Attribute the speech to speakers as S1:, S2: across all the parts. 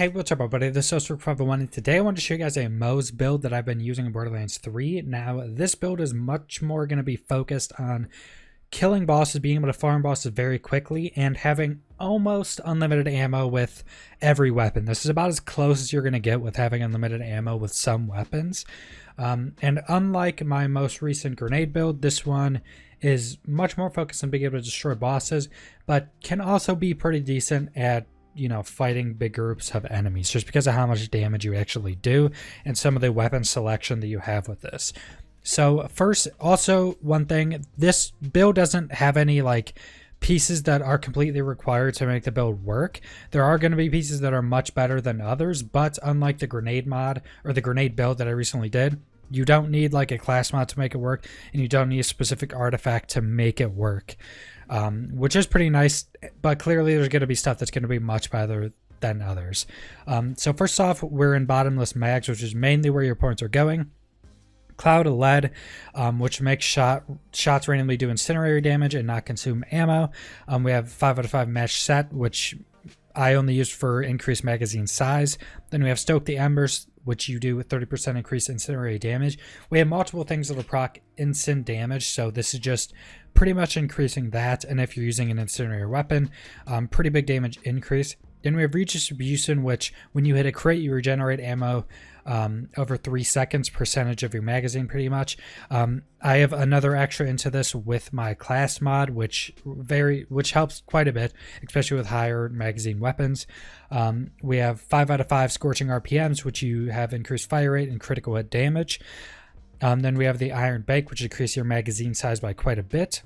S1: Hey, what's up everybody, this is Osric501 and today I wanted to show you guys a Moze build that I've been using in Borderlands 3. Now, this build is much more going to be focused on killing bosses, being able to farm bosses very quickly, and having almost unlimited ammo with every weapon. This is about as close as you're going to get with having unlimited ammo with some weapons. And unlike my most recent grenade build, this one is much more focused on being able to destroy bosses, but can also be pretty decent at fighting big groups of enemies just because of how much damage you actually do and some of the weapon selection that you have with this. So first, also one thing, this build doesn't have any pieces that are completely required to make the build work. There are going to be pieces that are much better than others, but unlike the grenade mod or the grenade build that I recently did, you don't need a class mod to make it work, and you don't need a specific artifact to make it work. Which is pretty nice, but clearly there's going to be stuff that's going to be much better than others. So first off, we're in bottomless mags, which is mainly where your points are going. Cloud of lead, which makes shots randomly do incendiary damage and not consume ammo. We have 5 out of 5 match set, which I only used for increased magazine size. Then we have Stoke the Embers, which you do with 30% increased incendiary damage. We have multiple things that will proc instant damage, so this is just pretty much increasing that. And if you're using an incendiary weapon, pretty big damage increase. Then we have redistribution, which when you hit a crit, you regenerate ammo over 3 seconds, percentage of your magazine pretty much. I have another extra into this with my class mod, which helps quite a bit, especially with higher magazine weapons. We have 5 out of 5 scorching RPMs, which you have increased fire rate and critical hit damage. Then we have the Iron Bake, which increases your magazine size by quite a bit.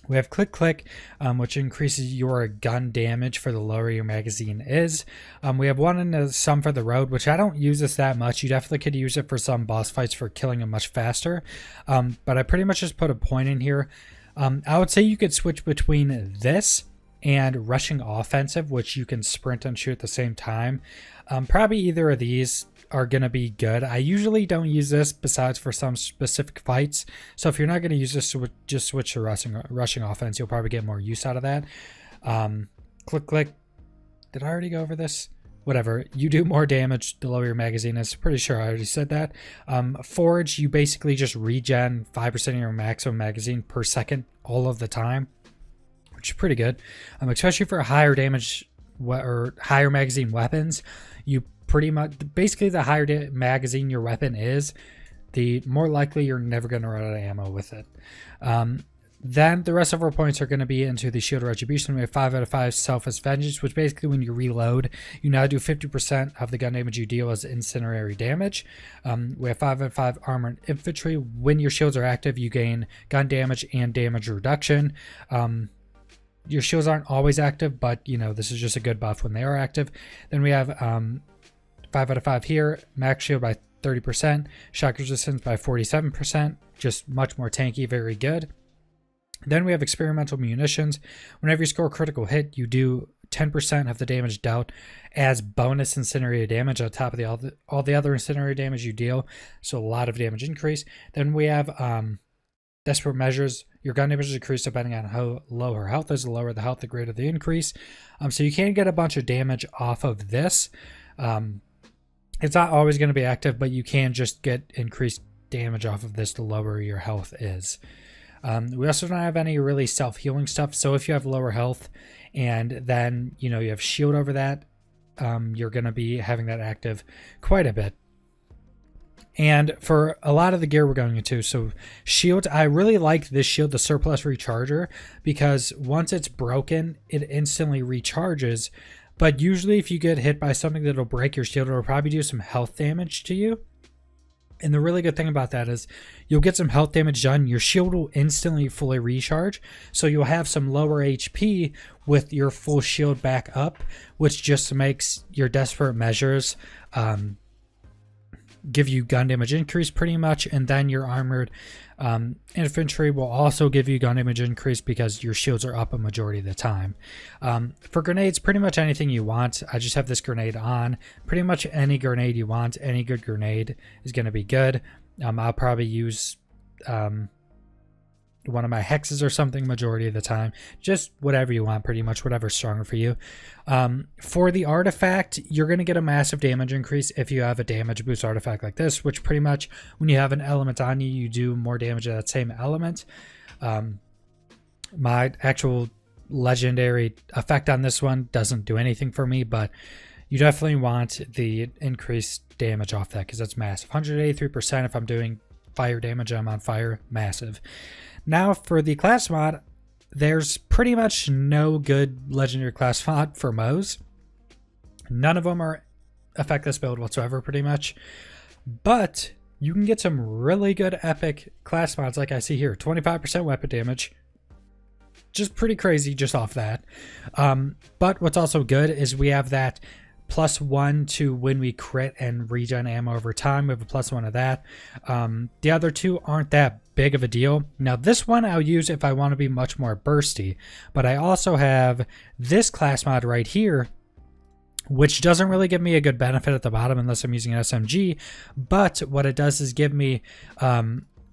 S1: We have Click Click, which increases your gun damage for the lower your magazine is. We have one in some for the road, which I don't use this that much. You definitely could use it for some boss fights for killing them much faster. But I pretty much just put a point in here. I would say you could switch between this and rushing offensive, which you can sprint and shoot at the same time. Probably either of these are going to be good. I usually don't use this besides for some specific fights. So if you're not going to use this, just switch to rushing offense. You'll probably get more use out of that. Click Click. Did I already go over this? Whatever. You do more damage the lower your magazine is. Pretty sure I already said that. Forge, you basically just regen 5% of your maximum magazine per second all of the time, which is pretty good. Especially for higher damage or higher magazine weapons. You pretty much, basically the higher magazine your weapon is, the more likely you're never going to run out of ammo with it. Then the rest of our points are going to be into the Shield Retribution. We have 5 out of 5 Selfless Vengeance, which basically when you reload, you now do 50% of the gun damage you deal as incendiary damage. We have 5 out of 5 Armored Infantry. When your shields are active, you gain gun damage and damage reduction. Your shields aren't always active, but this is just a good buff when they are active. Then we have 5 out of 5 here, max shield by 30%, shock resistance by 47%, just much more tanky, very good. Then we have experimental munitions. Whenever you score a critical hit, you do 10% of the damage dealt as bonus incendiary damage on top of all the other incendiary damage you deal, so a lot of damage increase. Then we have desperate measures. Your gun damage is increased depending on how low her health is. The lower the health, the greater the increase. So you can get a bunch of damage off of this. It's not always going to be active, but you can just get increased damage off of this the lower your health is. We also don't have any really self-healing stuff, so if you have lower health and then you have shield over that, you're going to be having that active quite a bit. And for a lot of the gear we're going into, so shield, I really like this shield, the Surplus Recharger, because once it's broken, it instantly recharges. But usually if you get hit by something that'll break your shield, it'll probably do some health damage to you. And the really good thing about that is you'll get some health damage done. Your shield will instantly fully recharge. So you'll have some lower HP with your full shield back up, which just makes your desperate measures give you gun damage increase pretty much. And then your armored infantry will also give you gun damage increase because your shields are up a majority of the time. For grenades, pretty much anything you want. I just have this grenade on. Pretty much any grenade you want, any good grenade is going to be good. I'll probably use one of my hexes or something majority of the time. Just whatever you want, pretty much whatever's stronger for you. For the artifact, you're going to get a massive damage increase if you have a damage boost artifact like this, which pretty much when you have an element on you, you do more damage to that same element. My actual legendary effect on this one doesn't do anything for me, but you definitely want the increased damage off that because that's massive. 183% if I'm doing fire damage and I'm on fire, massive. Now for the class mod, there's pretty much no good legendary class mod for Moze. None of them affect this build whatsoever pretty much, but you can get some really good epic class mods like I see here. 25% weapon damage, just pretty crazy just off that. But what's also good is we have that +1 to when we crit and regen ammo over time. We have a +1 of that. The other two aren't that big of a deal. Now this one I'll use if I want to be much more bursty, but I also have this class mod right here, which doesn't really give me a good benefit at the bottom unless I'm using an SMG, but what it does is give me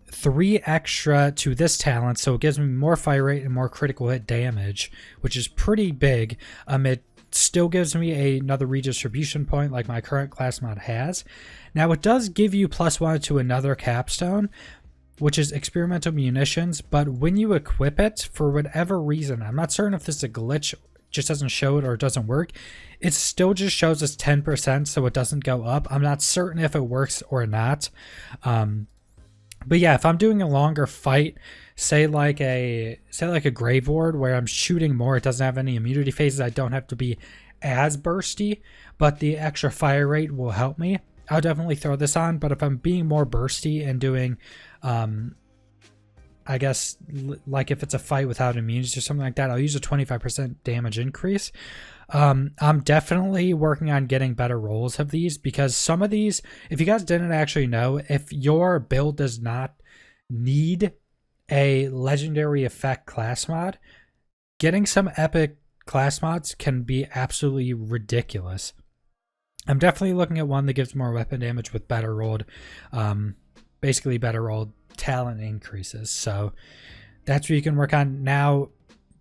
S1: 3 extra to this talent, so it gives me more fire rate and more critical hit damage, which is pretty big. It still gives me another redistribution point like my current class mod has. Now it does give you +1 to another capstone, which is experimental munitions, but when you equip it, for whatever reason, I'm not certain if this is a glitch, just doesn't show it or it doesn't work, it still just shows us 10%, so it doesn't go up. I'm not certain if it works or not. But yeah, if I'm doing a longer fight, say like a grave ward where I'm shooting more, it doesn't have any immunity phases, I don't have to be as bursty, but the extra fire rate will help me. I'll definitely throw this on, but if I'm being more bursty and doing, I guess, like if it's a fight without immunities or something like that, I'll use a 25% damage increase. I'm definitely working on getting better rolls of these because some of these, if you guys didn't actually know, if your build does not need a legendary effect class mod, getting some epic class mods can be absolutely ridiculous. I'm definitely looking at one that gives more weapon damage with better rolled, basically better rolled talent increases. So that's what you can work on. Now,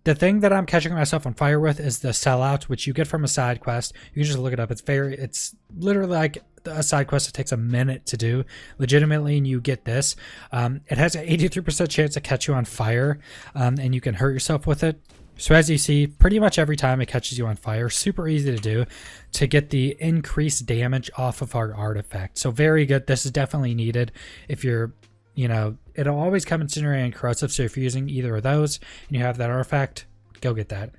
S1: the thing that I'm catching myself on fire with is the sellout, which you get from a side quest. You can just look it up. It's literally like a side quest that takes a minute to do legitimately, and you get this. It has an 83% chance to catch you on fire, and you can hurt yourself with it. So as you see, pretty much every time it catches you on fire, super easy to do to get the increased damage off of our artifact. So very good. This is definitely needed if you're, you know, it'll always come incendiary and corrosive. So if you're using either of those and you have that artifact, go get that.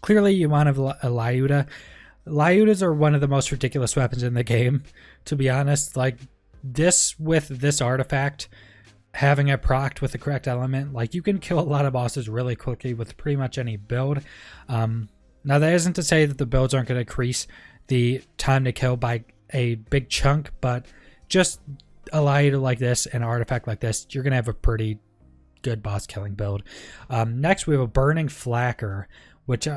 S1: Clearly you want a Lyuda. Lyudas are one of the most ridiculous weapons in the game, to be honest. Like this with this artifact, having it procced with the correct element, like you can kill a lot of bosses really quickly with pretty much any build. Now that isn't to say that the builds aren't going to increase the time to kill by a big chunk, but just a Lyuda like this and an artifact like this, you're going to have a pretty good boss killing build. Next we have a burning flacker, which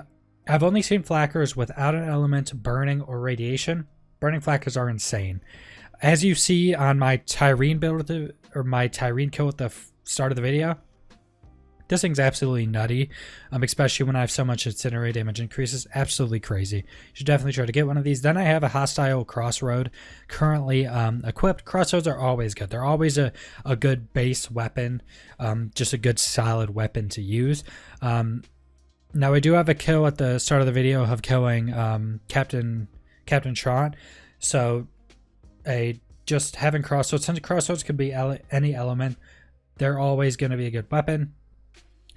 S1: I've only seen flackers without an element, burning, or radiation. Burning flackers are insane. As you see on my Tyrene build, or my Tyrene kill at the start of the video, this thing's absolutely nutty, especially when I have so much incendiary damage increases. Absolutely crazy. You should definitely try to get one of these. Then I have a hostile crossroad currently equipped. Crossroads are always good. They're always a good base weapon, just a good solid weapon to use. Now I do have a kill at the start of the video of killing Captain Trot. So just having crossroads, since crossroads could be any element, they're always going to be a good weapon.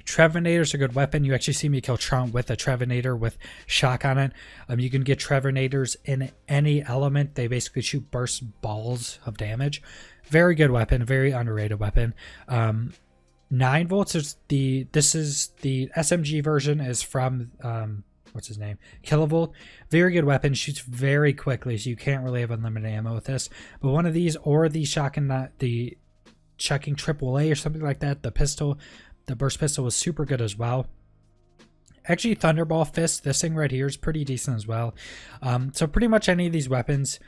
S1: Trevenators are a good weapon. You actually see me kill Trump with a Trevenator with shock on it. You can get Trevenators in any element. They basically shoot burst balls of damage. Very good weapon, very underrated weapon. 9 volts is this is the SMG version, is from what's his name, Kilovolt. Very good weapon, shoots very quickly, so you can't really have unlimited ammo with this. But one of these, or the shotgun, the chucking AAA or something like that, the pistol, the burst pistol was super good as well. Actually, Thunderball Fist, this thing right here, is pretty decent as well. So pretty much any of these weapons,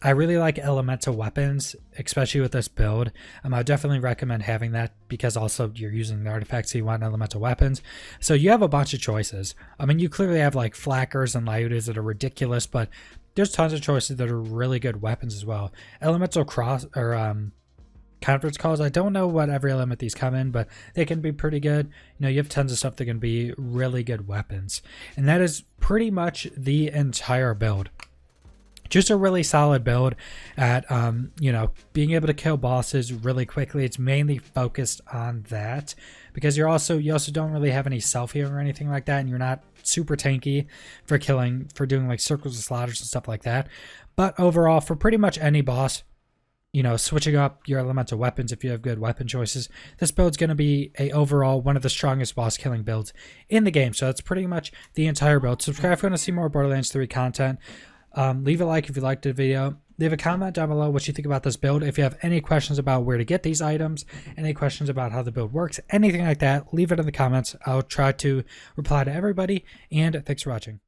S1: I really like elemental weapons, especially with this build. I would definitely recommend having that because also you're using the artifacts, so you want elemental weapons. So you have a bunch of choices. I mean, you clearly have like flackers and lyutas that are ridiculous, but there's tons of choices that are really good weapons as well. Elemental cross or conference calls. I don't know what every element these come in, but they can be pretty good. You know, you have tons of stuff that can be really good weapons, and that is pretty much the entire build. Just a really solid build at, you know, being able to kill bosses really quickly. It's mainly focused on that because you also don't really have any self-heal or anything like that, and you're not super tanky for doing like circles of slaughters and stuff like that. But overall, for pretty much any boss, you know, switching up your elemental weapons if you have good weapon choices, this build's going to be overall one of the strongest boss killing builds in the game. So that's pretty much the entire build. Subscribe if you want to see more Borderlands 3 content. Leave a like if you liked the video. Leave a comment down below what you think about this build. If you have any questions about where to get these items, any questions about how the build works, anything like that, leave it in the comments. I'll try to reply to everybody, and thanks for watching.